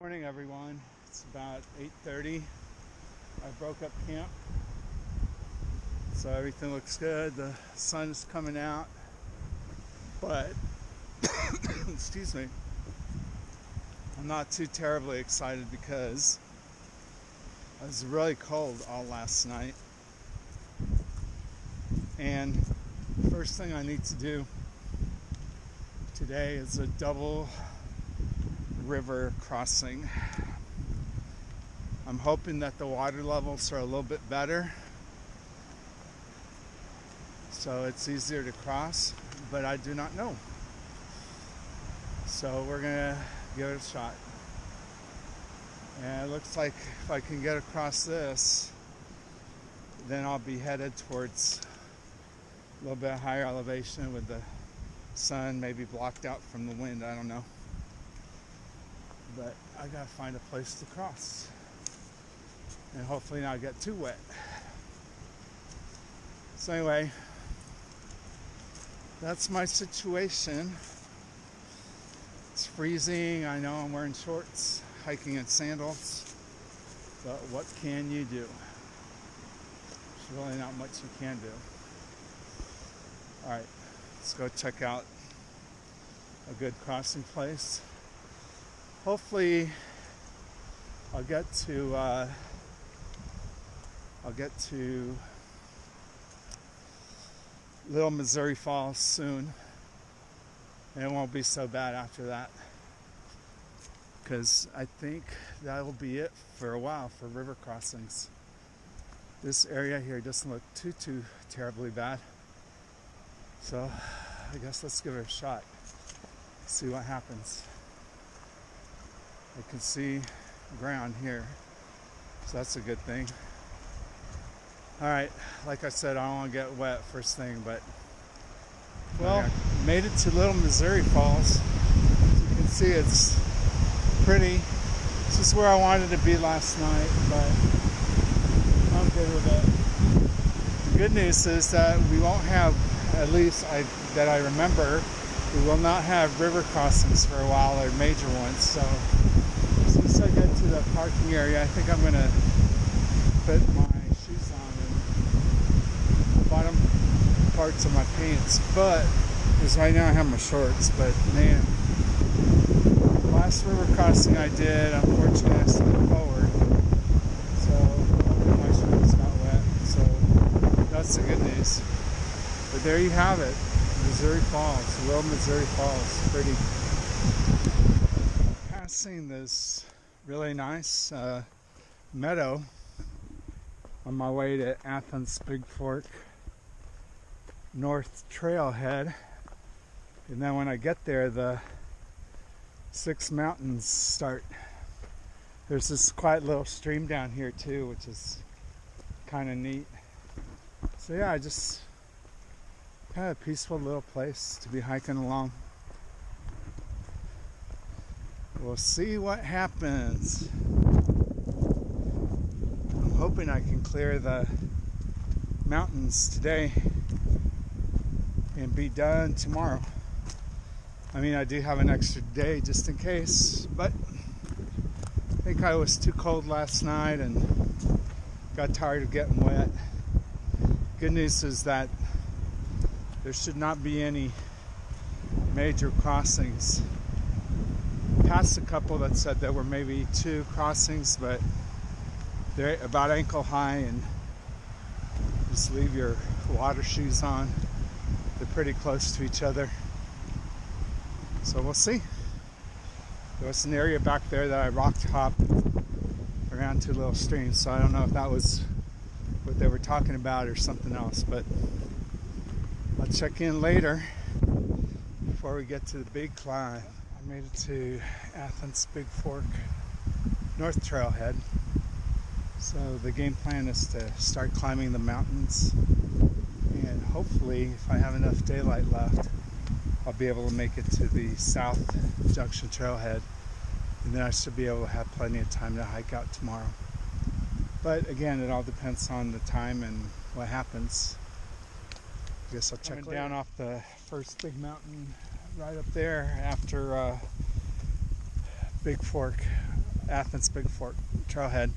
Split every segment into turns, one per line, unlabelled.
Morning everyone. It's about 8:30. I broke up camp, so everything looks good. The sun is coming out, but excuse me, I'm not too terribly excited because it was really cold all last night, and the first thing I need to do today is a double river crossing. I'm hoping that the water levels are a little bit better, so it's easier to cross, but I do not know. So we're gonna give it a shot. And it looks like if I can get across this, then I'll be headed towards a little bit higher elevation with the sun maybe blocked out from the wind. I don't know. But I gotta find a place to cross and hopefully not get too wet. So anyway, that's my situation. It's freezing. I know I'm wearing shorts, hiking in sandals, but what can you do? There's really not much you can do. All right, let's go check out a good crossing place. Hopefully I'll get to Little Missouri Falls soon, and it won't be so bad after that, because I think that will be it for a while for river crossings. This area here doesn't look too terribly bad, so I guess let's give it a shot, see what happens. I can see ground here, so that's a good thing. All right, like I said, I don't want to get wet first thing, but well, made it to Little Missouri Falls. As you can see, it's pretty. This is where I wanted to be last night, but I'm good with it. The good news is that we won't have, at least that I remember, we will not have river crossings for a while, or major ones. So once I get to the parking area, I think I'm gonna put my shoes on and the bottom parts of my pants, but because right now I have my shorts. But man, last river crossing I did, unfortunately I slipped forward, so my shorts got wet, so that's the good news. But there you have it, Missouri Falls, Little Missouri Falls. Pretty. Passing this really nice meadow on my way to Athens Big Fork North Trailhead, and then when I get there, the 6 mountains start. There's this quiet little stream down here too, which is kind of neat. So yeah, just kind of a peaceful little place to be hiking along. We'll see what happens. I'm hoping I can clear the mountains today and be done tomorrow. I mean, I do have an extra day just in case, but I think I was too cold last night and got tired of getting wet. Good news is that there should not be any major crossings. Passed a couple that said there were maybe 2 crossings, but they're about ankle high, and just leave your water shoes on. They're pretty close to each other, so we'll see. There was an area back there that I rock hopped around 2 little streams, so I don't know if that was what they were talking about or something else, but I'll check in later before we get to the big climb. I made it to Athens Big Fork North Trailhead. So the game plan is to start climbing the mountains, and hopefully, if I have enough daylight left, I'll be able to make it to the South Junction Trailhead, and then I should be able to have plenty of time to hike out tomorrow. But again, it all depends on the time and what happens. I guess I'll check down off the first big mountain right up there after Big Fork. Athens Big Fork Trailhead.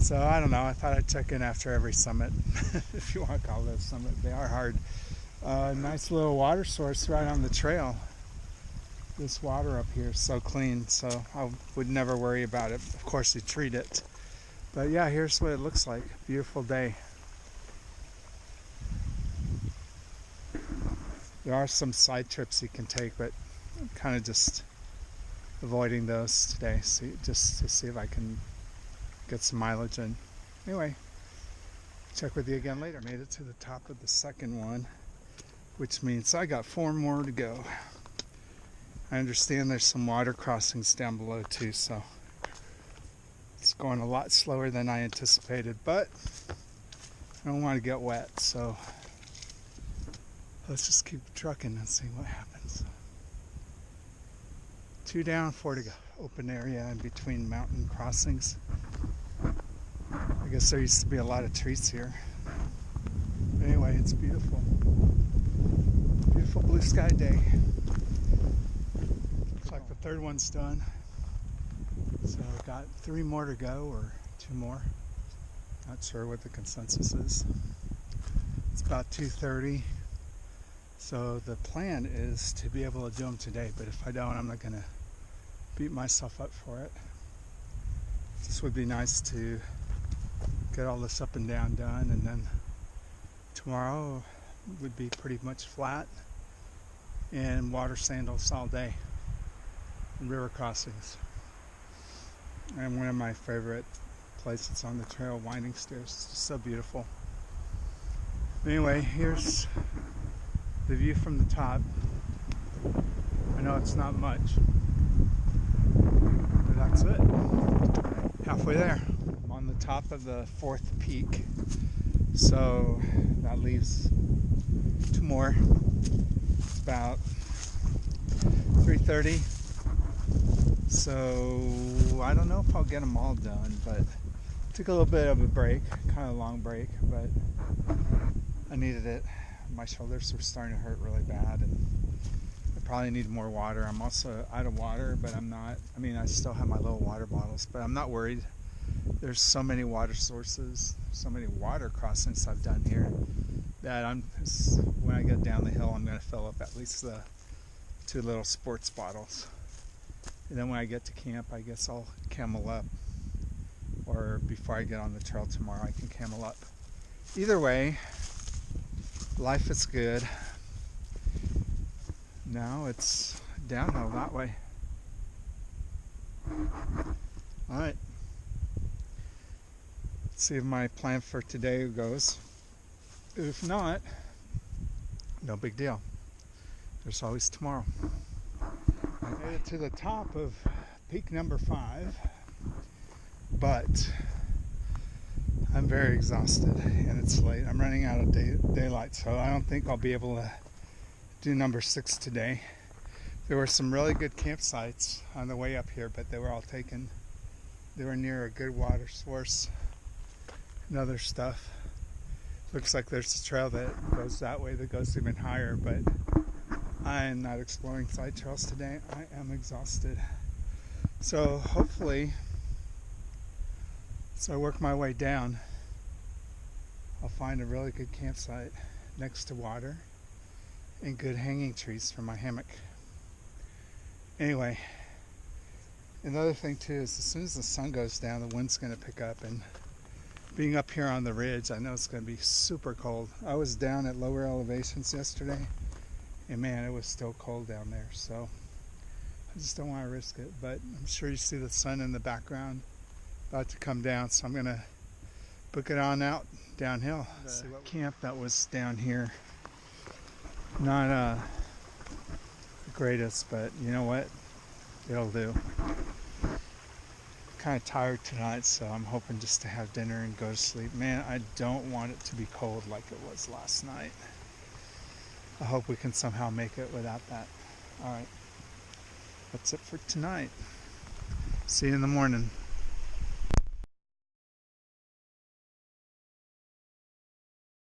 So I don't know, I thought I'd check in after every summit, if you want to call it a summit. They are hard. Nice little water source right on the trail. This water up here is so clean, so I would never worry about it. Of course, you treat it. But yeah, here's what it looks like. Beautiful day. There are some side trips you can take, but I'm kind of just avoiding those today, just to see if I can get some mileage in. Anyway, check with you again later. Made it to the top of the second one, which means I got 4 more to go. I understand there's some water crossings down below too, so it's going a lot slower than I anticipated, but I don't want to get wet, so let's just keep trucking and see what happens. 2 down, 4 to go. Open area in between mountain crossings. I guess there used to be a lot of trees here. But anyway, it's beautiful. Beautiful blue sky day. Looks like the third one's done. So I've got 3 more to go, or 2 more. Not sure what the consensus is. It's about 2:30. So the plan is to be able to do them today, but if I don't, I'm not going to beat myself up for it. This would be nice to get all this up and down done, and then tomorrow would be pretty much flat and water sandals all day and river crossings. And one of my favorite places on the trail, winding stairs. It's just so beautiful. Anyway, here's the view from the top. I know it's not much, but that's it. Halfway there. I'm on the top of the 4th peak, so that leaves 2 more. It's about 3:30, so I don't know if I'll get them all done, but took a little bit of a break, kind of a long break, but I needed it. My shoulders were starting to hurt really bad, and I probably need more water. I'm also out of water, but I'm not, I mean, I still have my little water bottles, but I'm not worried. There's so many water sources, so many water crossings I've done here that when I get down the hill, I'm going to fill up at least the 2 little sports bottles. And then when I get to camp, I guess I'll camel up, or before I get on the trail tomorrow, I can camel up. Either way, life is good. Now it's downhill that way. Alright. Let's see if my plan for today goes. If not, no big deal. There's always tomorrow. I made it to the top of peak number 5, but I'm very exhausted and it's late. I'm running out of daylight, so I don't think I'll be able to do number 6 today. There were some really good campsites on the way up here, but they were all taken. They were near a good water source and other stuff. Looks like there's a trail that goes that way that goes even higher, but I am not exploring side trails today. I am exhausted. So hopefully, as I work my way down, I'll find a really good campsite next to water and good hanging trees for my hammock. Anyway, another thing too is as soon as the sun goes down, the wind's going to pick up, and being up here on the ridge, I know it's going to be super cold. I was down at lower elevations yesterday, and man, it was still cold down there, so I just don't want to risk it. But I'm sure you see the sun in the background about to come down, so I'm going to book it on out downhill. The camp that was down here, not the greatest, but you know what, it'll do. Kind of tired tonight, so I'm hoping just to have dinner and go to sleep. Man, I don't want it to be cold like it was last night. I hope we can somehow make it without that. Alright, that's it for tonight. See you in the morning.